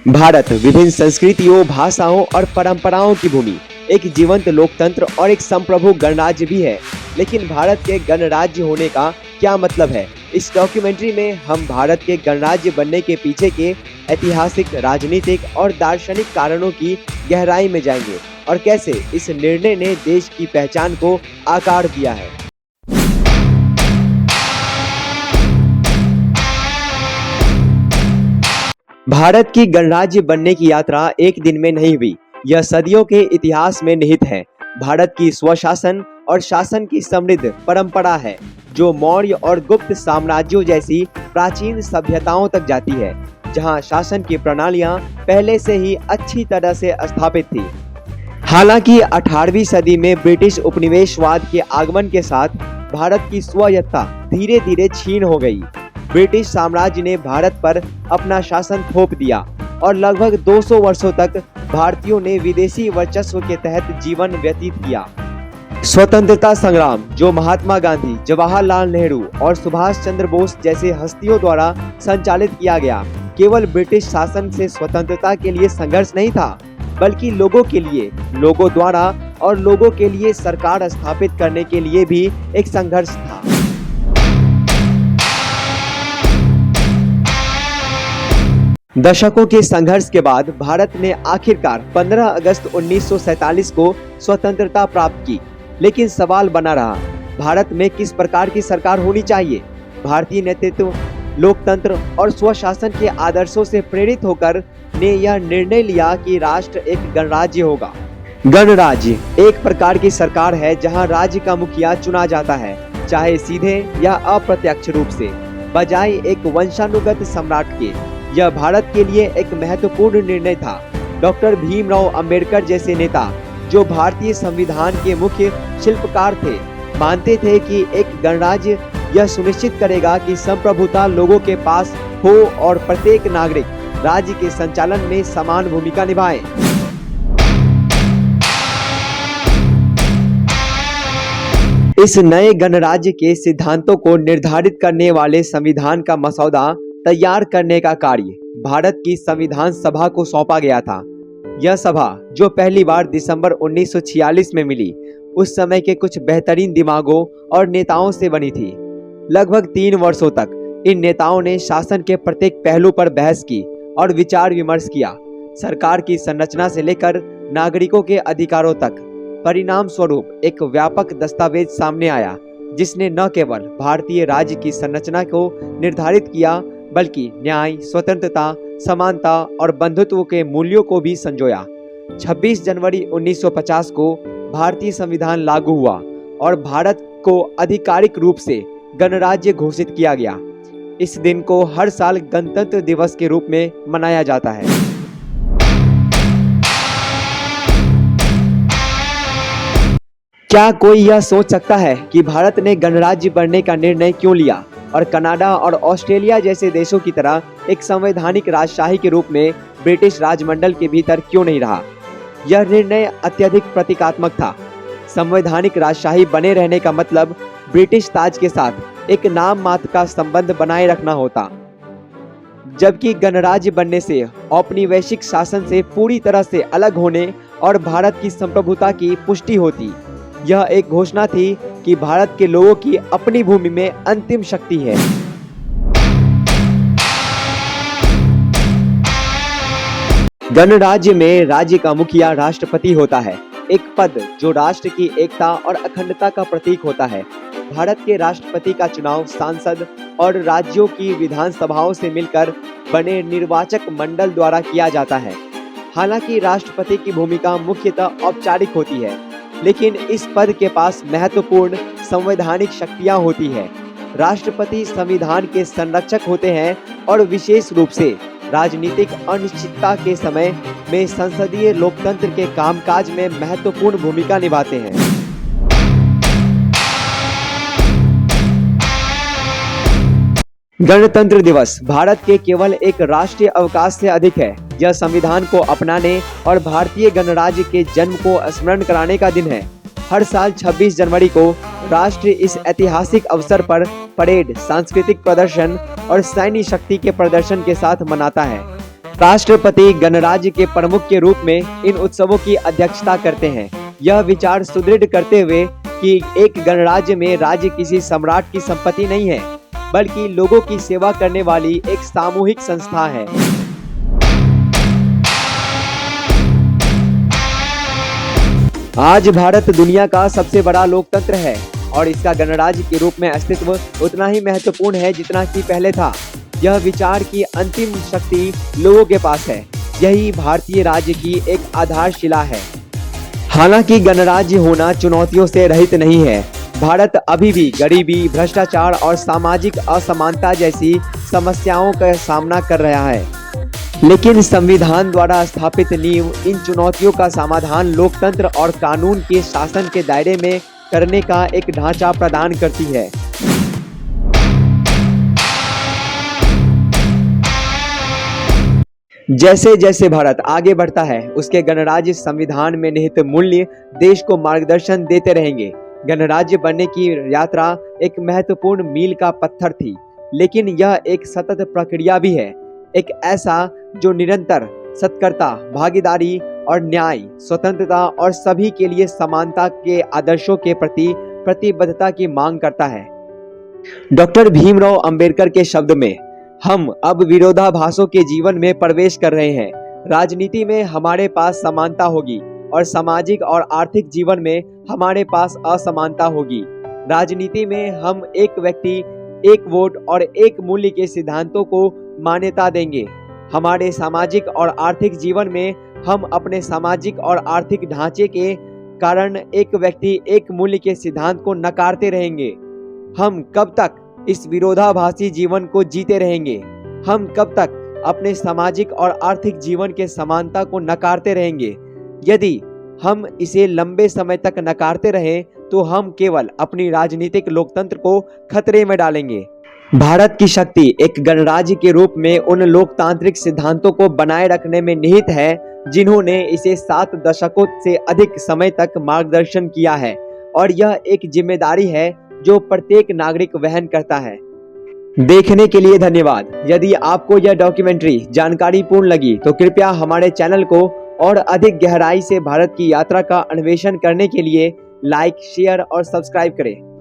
भारत विभिन्न संस्कृतियों, भाषाओं और परंपराओं की भूमि, एक जीवंत लोकतंत्र और एक संप्रभु गणराज्य भी है। लेकिन भारत के गणराज्य होने का क्या मतलब है? इस डॉक्यूमेंट्री में हम भारत के गणराज्य बनने के पीछे के ऐतिहासिक, राजनीतिक और दार्शनिक कारणों की गहराई में जाएंगे और कैसे इस निर्णय ने देश की पहचान को आकार दिया है। भारत की गणराज्य बनने की यात्रा एक दिन में नहीं हुई। यह सदियों के इतिहास में निहित है। भारत की स्वशासन और शासन की समृद्ध परंपरा है, जो मौर्य और गुप्त साम्राज्यों जैसी प्राचीन सभ्यताओं तक जाती है, जहां शासन की प्रणालियां पहले से ही अच्छी तरह से स्थापित थी। हालांकि 18वीं सदी में ब्रिटिश उपनिवेशवाद के आगमन के साथ भारत की स्वायत्तता धीरे धीरे क्षीण हो गई। ब्रिटिश साम्राज्य ने भारत पर अपना शासन थोप दिया और लगभग 200 वर्षों तक भारतीयों ने विदेशी वर्चस्व के तहत जीवन व्यतीत किया। स्वतंत्रता संग्राम, जो महात्मा गांधी, जवाहरलाल नेहरू और सुभाष चंद्र बोस जैसे हस्तियों द्वारा संचालित किया गया, केवल ब्रिटिश शासन से स्वतंत्रता के लिए संघर्ष नहीं था, बल्कि लोगों के लिए, लोगों द्वारा और लोगों के लिए सरकार स्थापित करने के लिए भी एक संघर्ष था। दशकों के संघर्ष के बाद भारत ने आखिरकार 15 अगस्त 1947 को स्वतंत्रता प्राप्त की। लेकिन सवाल बना रहा, भारत में किस प्रकार की सरकार होनी चाहिए? भारतीय नेतृत्व, लोकतंत्र और स्वशासन के आदर्शों से प्रेरित होकर ने यह निर्णय लिया कि राष्ट्र एक गणराज्य होगा। गणराज्य एक प्रकार की सरकार है जहां राज्य का मुखिया चुना जाता है, चाहे सीधे या अप्रत्यक्ष रूप से, बजाय एक वंशानुगत सम्राट के। यह भारत के लिए एक महत्वपूर्ण निर्णय था। डॉक्टर भीमराव अंबेडकर जैसे नेता, जो भारतीय संविधान के मुख्य शिल्पकार थे, मानते थे कि एक गणराज्य यह सुनिश्चित करेगा कि संप्रभुता लोगों के पास हो और प्रत्येक नागरिक राज्य के संचालन में समान भूमिका निभाए। इस नए गणराज्य के सिद्धांतों को निर्धारित करने वाले संविधान का मसौदा तैयार करने का कार्य भारत की संविधान सभा को सौंपा गया था। यह सभा, जो पहली बार दिसंबर 1946 में मिली, उस समय के कुछ बेहतरीन दिमागों और नेताओं से बनी थी। लगभग 3 वर्षों तक इन नेताओं ने शासन के प्रत्येक पहलू पर बहस की और विचार विमर्श किया, सरकार की संरचना से लेकर नागरिकों के अधिकारों तक। परिणाम स्वरूप एक व्यापक दस्तावेज सामने आया, जिसने न केवल भारतीय राज्य की संरचना को निर्धारित किया, बल्कि न्याय, स्वतंत्रता, समानता और बंधुत्व के मूल्यों को भी संजोया। 26 जनवरी 1950 को भारतीय संविधान लागू हुआ और भारत को आधिकारिक रूप से गणराज्य घोषित किया गया। इस दिन को हर साल गणतंत्र दिवस के रूप में मनाया जाता है। क्या कोई यह सोच सकता है कि भारत ने गणराज्य बनने का निर्णय क्यों लिया और कनाडा और ऑस्ट्रेलिया जैसे देशों की तरह एक संवैधानिक राजशाही के रूप में ब्रिटिश राजमंडल के भीतर क्यों नहीं रहा? यह निर्णय अत्यधिक प्रतीकात्मक था। संवैधानिक राजशाही बने रहने का मतलब ब्रिटिश ताज के साथ एक नाम मात्र का संबंध बनाए रखना होता, जबकि गणराज्य बनने से औपनिवेशिक शासन से पूरी तरह से अलग होने और भारत की संप्रभुता की पुष्टि होती। यह एक घोषणा थी कि भारत के लोगों की अपनी भूमि में अंतिम शक्ति है। गणराज्य में राज्य का मुखिया राष्ट्रपति होता है, एक पद जो राष्ट्र की एकता और अखंडता का प्रतीक होता है। भारत के राष्ट्रपति का चुनाव सांसद और राज्यों की विधानसभाओं से मिलकर बने निर्वाचक मंडल द्वारा किया जाता है। हालांकि राष्ट्रपति की भूमिका मुख्यतः औपचारिक होती है, लेकिन इस पद के पास महत्वपूर्ण संवैधानिक शक्तियां होती है। राष्ट्रपति संविधान के संरक्षक होते हैं और विशेष रूप से राजनीतिक अनिश्चितता के समय में संसदीय लोकतंत्र के कामकाज में महत्वपूर्ण भूमिका निभाते हैं। गणतंत्र दिवस भारत के केवल एक राष्ट्रीय अवकाश से अधिक है। यह संविधान को अपनाने और भारतीय गणराज्य के जन्म को स्मरण कराने का दिन है। हर साल 26 जनवरी को राष्ट्र इस ऐतिहासिक अवसर पर परेड, सांस्कृतिक प्रदर्शन और सैन्य शक्ति के प्रदर्शन के साथ मनाता है। राष्ट्रपति गणराज्य के प्रमुख के रूप में इन उत्सवों की अध्यक्षता करते हैं। यह विचार सुदृढ़ करते हुए कि एक गणराज्य में राज्य किसी सम्राट की संपत्ति नहीं है, बल्कि लोगों की सेवा करने वाली एक सामूहिक संस्था है। आज भारत दुनिया का सबसे बड़ा लोकतंत्र है और इसका गणराज्य के रूप में अस्तित्व उतना ही महत्वपूर्ण है जितना कि पहले था। यह विचार की अंतिम शक्ति लोगों के पास है। यही भारतीय राज्य की एक आधारशिला है। हालांकि गणराज्य होना चुनौतियों से रहित नहीं है। भारत अभी भी गरीबी, भ्रष्टाचार और सामाजिक असमानता जैसी समस्याओं का सामना कर रहा है। लेकिन संविधान द्वारा स्थापित नींव इन चुनौतियों का समाधान लोकतंत्र और कानून के शासन के दायरे में करने का एक ढांचा प्रदान करती है। जैसे जैसे भारत आगे बढ़ता है, उसके गणराज्य संविधान में निहित मूल्य देश को मार्गदर्शन देते रहेंगे। गणराज्य बनने की यात्रा एक महत्वपूर्ण मील का पत्थर थी, लेकिन यह एक सतत प्रक्रिया भी है। एक ऐसा जो निरंतर सत्कर्ता, भागीदारी और न्याय, स्वतंत्रता और सभी के लिए समानता के आदर्शों के प्रति प्रतिबद्धता की मांग करता है। डॉक्टर भीमराव अंबेडकर के शब्द में, हम अब विरोधाभासों के जीवन में प्रवेश कर रहे हैं। राजनीति में हमारे पास समानता होगी और सामाजिक और आर्थिक जीवन में हमारे पास असमानता होगी। राजनीति में हम एक व्यक्ति, एक वोट और एक मूल्य के सिद्धांतों को मान्यता देंगे। हमारे सामाजिक और आर्थिक जीवन में हम अपने सामाजिक और आर्थिक ढांचे के कारण एक व्यक्ति, एक मूल्य के सिद्धांत को नकारते रहेंगे। हम कब तक इस विरोधाभासी जीवन को जीते रहेंगे? हम कब तक अपने सामाजिक और आर्थिक जीवन के समानता को नकारते रहेंगे? यदि हम इसे लंबे समय तक नकारते रहें तो हम केवल अपनी राजनीतिक लोकतंत्र को खतरे में डालेंगे। भारत की शक्ति एक गणराज्य के रूप में उन लोकतांत्रिक सिद्धांतों को बनाए रखने में निहित है जिन्होंने इसे 7 दशकों से अधिक समय तक मार्गदर्शन किया है, और यह एक जिम्मेदारी है जो प्रत्येक नागरिक वहन करता है। देखने के लिए धन्यवाद। यदि आपको यह डॉक्यूमेंट्री जानकारीपूर्ण लगी तो कृपया हमारे चैनल को और अधिक गहराई से भारत की यात्रा का अन्वेषण करने के लिए लाइक, शेयर और सब्सक्राइब करें।